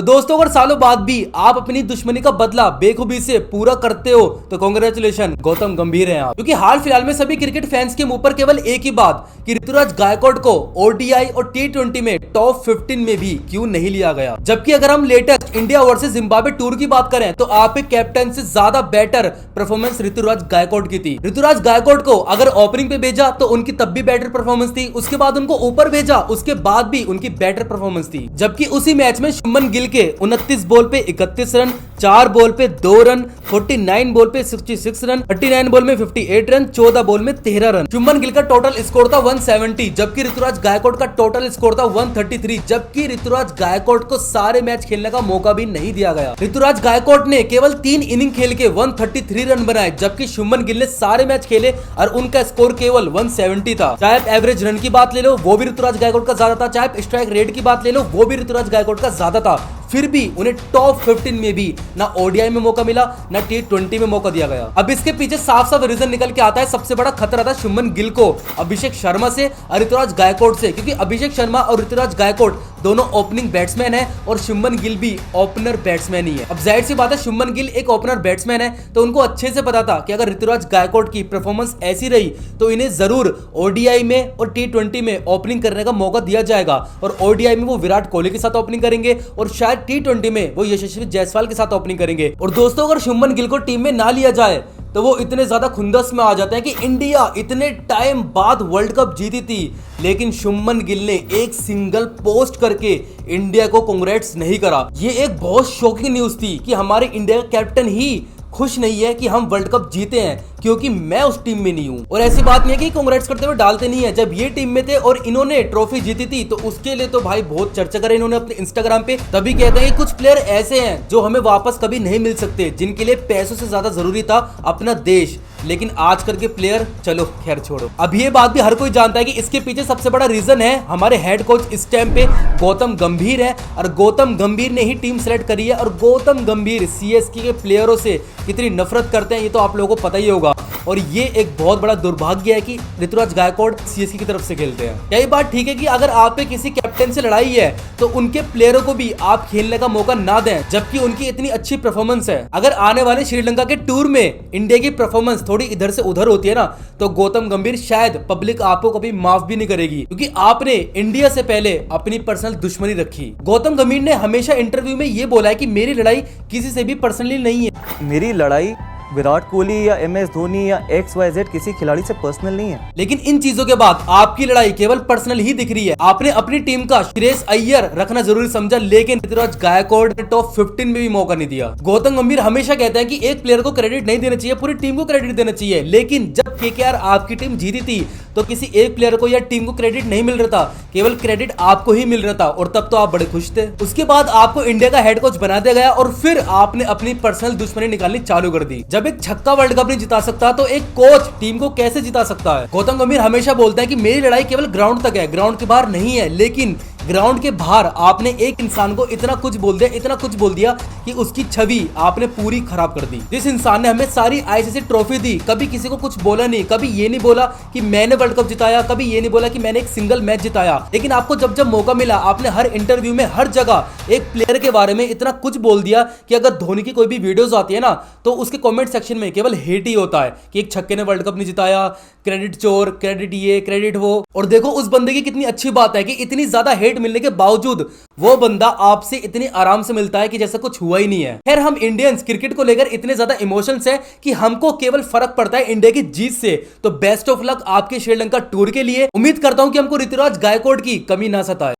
तो दोस्तों अगर सालों बाद भी आप अपनी दुश्मनी का बदला बेखूबी से पूरा करते हो तो कांग्रेचुलेशन, गौतम गंभीर हैं आप। क्योंकि हाल फिलहाल में सभी क्रिकेट फैंस के मुंह पर केवल एक ही बात कि ऋतुराज गायकवाड़ को ओडीआई और टी20 में टॉप 15 में भी क्यों नहीं लिया गया। जबकि अगर हम latest India versus Zimbabwe tour की बात करें तो आपके कैप्टन से ज्यादा बेटर परफॉर्मेंस ऋतुराज गायकवाड़ की थी। ऋतुराज गायकवाड़ को अगर ओपनिंग पे भेजा तो उनकी तब भी बेटर परफॉर्मेंस थी, उसके बाद उनको ऊपर भेजा उसके बाद भी उनकी बेटर परफॉर्मेंस थी। जबकि उसी मैच में शुभमन गिल के 29 बॉल पे 31 रन, 4 बॉल पे 2 रन, 49 बॉल पे 66 रन, 39 बॉल में 58 रन, 14 बॉल में 13 रन। शुभमन गिल का टोटल स्कोर था 170, जबकि ऋतुराज गायकवाड़ का टोटल स्कोर था 133। जबकि ऋतुराज गायकवाड़ को सारे मैच खेलने का मौका भी नहीं दिया गया। ऋतुराज गायकवाड़ ने केवल 3 इनिंग खेल के 133 रन बनाए, जबकि शुभमन गिल ने सारे मैच खेले और उनका स्कोर केवल 170 था। चाहे आप एवरेज रन की बात ले लो वो भी ऋतुराज गायकवाड़ का ज्यादा था, चाहे आप स्ट्राइक रेट की बात ले लो वो भी ऋतुराज गायकवाड़ का ज्यादा था। फिर भी उन्हें टॉप 15 में भी ना ओडीआई में मौका मिला ना टी20 में मौका दिया गया। अब इसके पीछे साफ साफ रीजन निकल के आता है, सबसे बड़ा खतरा था शुभमन गिल को अभिषेक शर्मा से और ऋतुराज गायकवाड़ से, क्योंकि अभिषेक शर्मा और ऋतुराज गायकवाड़ दोनों ओपनिंग बैट्समैन है और शुभमन गिल भी ओपनर बैट्समैन ही है। अब जाहिर सी बात है शुभमन गिल एक ओपनर बैट्समैन है तो उनको अच्छे से पता था कि अगर ऋतुराज गायकवाड़ की परफॉर्मेंस ऐसी रही तो इन्हें जरूर ओडीआई में और टी20 में ओपनिंग करने का मौका दिया जाएगा। और ओडीआई में वो विराट कोहली के साथ ओपनिंग करेंगे और शायद टी20 में वो यशस्वी जायसवाल के साथ ओपनिंग करेंगे। और दोस्तों अगर शुभमन गिल को टीम में ना लिया जाए तो वो इतने ज्यादा खुंदस में आ जाते हैं कि इंडिया इतने टाइम बाद वर्ल्ड कप जीती थी लेकिन शुभमन गिल ने एक सिंगल पोस्ट करके इंडिया को कांग्रेट्स नहीं करा। ये एक बहुत शॉकिंग न्यूज थी कि हमारे इंडिया का कैप्टन ही खुश नहीं है कि हम वर्ल्ड कप जीते हैं क्योंकि मैं उस टीम में नहीं हूं। और ऐसी बात नहीं है कि कांग्रेट्स करते हुए डालते नहीं है, जब ये टीम में थे और इन्होंने ट्रॉफी जीती थी तो उसके लिए तो भाई बहुत चर्चा करे इन्होंने अपने इंस्टाग्राम पे। तभी कहते हैं कि कुछ प्लेयर ऐसे हैं जो हमें वापस कभी नहीं मिल सकते, जिनके लिए पैसों से ज्यादा जरूरी था अपना देश। लेकिन आजकल के प्लेयर, चलो खैर छोड़ो। अब ये बात भी हर कोई जानता है कि इसके पीछे सबसे बड़ा रीजन है हमारे हेड कोच इस टाइम पे गौतम गंभीर है और गौतम गंभीर ने ही टीम सेलेक्ट करी है। और गौतम गंभीर सीएसके के प्लेयरों से कितनी नफरत करते हैं ये तो आप लोगों को पता ही होगा। और ये एक बहुत बड़ा दुर्भाग्य है कि ऋतुराज गायकवाड़ सीएसके की तरफ से खेलते हैं। यही बात ठीक है कि अगर आप पे किसी कैप्टन से लड़ाई है तो उनके प्लेयरों को भी आप खेलने का मौका ना दें, जबकि उनकी इतनी अच्छी परफॉर्मेंस है। अगर आने वाले श्रीलंका के टूर में इंडिया की परफॉर्मेंस थोड़ी इधर से उधर होती है ना तो गौतम गंभीर शायद पब्लिक आपको कभी माफ भी नहीं करेगी, क्योंकि आपने इंडिया से पहले अपनी पर्सनल दुश्मनी रखी। गौतम गंभीर ने हमेशा इंटरव्यू में ये बोला है कि मेरी लड़ाई किसी से भी पर्सनली नहीं है। मेरी लड़ाई विराट कोहली या एमएस धोनी या XYZ किसी खिलाड़ी से पर्सनल नहीं है। लेकिन इन चीजों के बाद आपकी लड़ाई केवल पर्सनल ही दिख रही है। आपने अपनी टीम का श्रेयस अय्यर रखना जरूरी समझा लेकिन ऋतुराज गायकवाड़ ने टॉप 15 में भी मौका नहीं दिया। गौतम गंभीर हमेशा कहते हैं कि एक प्लेयर को क्रेडिट नहीं देना चाहिए, पूरी टीम को क्रेडिट देना चाहिए। लेकिन जब केकेआर आपकी टीम जीती थी तो किसी एक प्लेयर को या टीम को क्रेडिट नहीं मिल रहा था, केवल क्रेडिट आपको ही मिल रहा था और तब तो आप बड़े खुश थे। उसके बाद आपको इंडिया का हेड कोच बना दिया गया और फिर आपने अपनी पर्सनल दुश्मनी निकालनी चालू कर दी। जब एक छक्का वर्ल्ड कप नहीं जिता सकता तो एक कोच टीम को कैसे जिता सकता है। गौतम गंभीर हमेशा बोलते हैं कि मेरी लड़ाई केवल ग्राउंड तक है, ग्राउंड के बाहर नहीं है। लेकिन ग्राउंड के बाहर आपने एक इंसान को इतना कुछ बोल दिया, इतना कुछ बोल दिया कि उसकी छवि आपने पूरी खराब कर दी। जिस इंसान ने हमें सारी आईसीसी ट्रॉफी दी, कभी किसी को कुछ बोला नहीं, कभी ये नहीं बोला कि मैंने वर्ल्ड कप जिताया, कभी ये नहीं बोला कि मैंने एक सिंगल मैच जिताया। लेकिन आपको जब जब मौका मिला आपने हर इंटरव्यू में हर जगह एक प्लेयर के बारे में इतना कुछ बोल दिया कि अगर धोनी की कोई भी वीडियोस आती है ना तो उसके कमेंट सेक्शन में केवल हेट ही होता है कि एक छक्के ने वर्ल्ड कप नहीं जिताया, क्रेडिट चोर, क्रेडिट ये, क्रेडिट वो। और देखो उस बंदे की कितनी अच्छी बात है कि इतनी ज्यादा हेट मिलने के बावजूद वो बंदा आपसे इतने आराम से मिलता है कि जैसा कुछ हुआ ही नहीं है। खैर हम इंडियंस क्रिकेट को लेकर इतने ज्यादा इमोशंस है कि हमको केवल फर्क पड़ता है इंडिया की जीत से। तो बेस्ट ऑफ लक आपके श्रीलंका टूर के लिए। उम्मीद करता हूं कि हमको ऋतुराज गायकवाड़ की कमी ना सताए।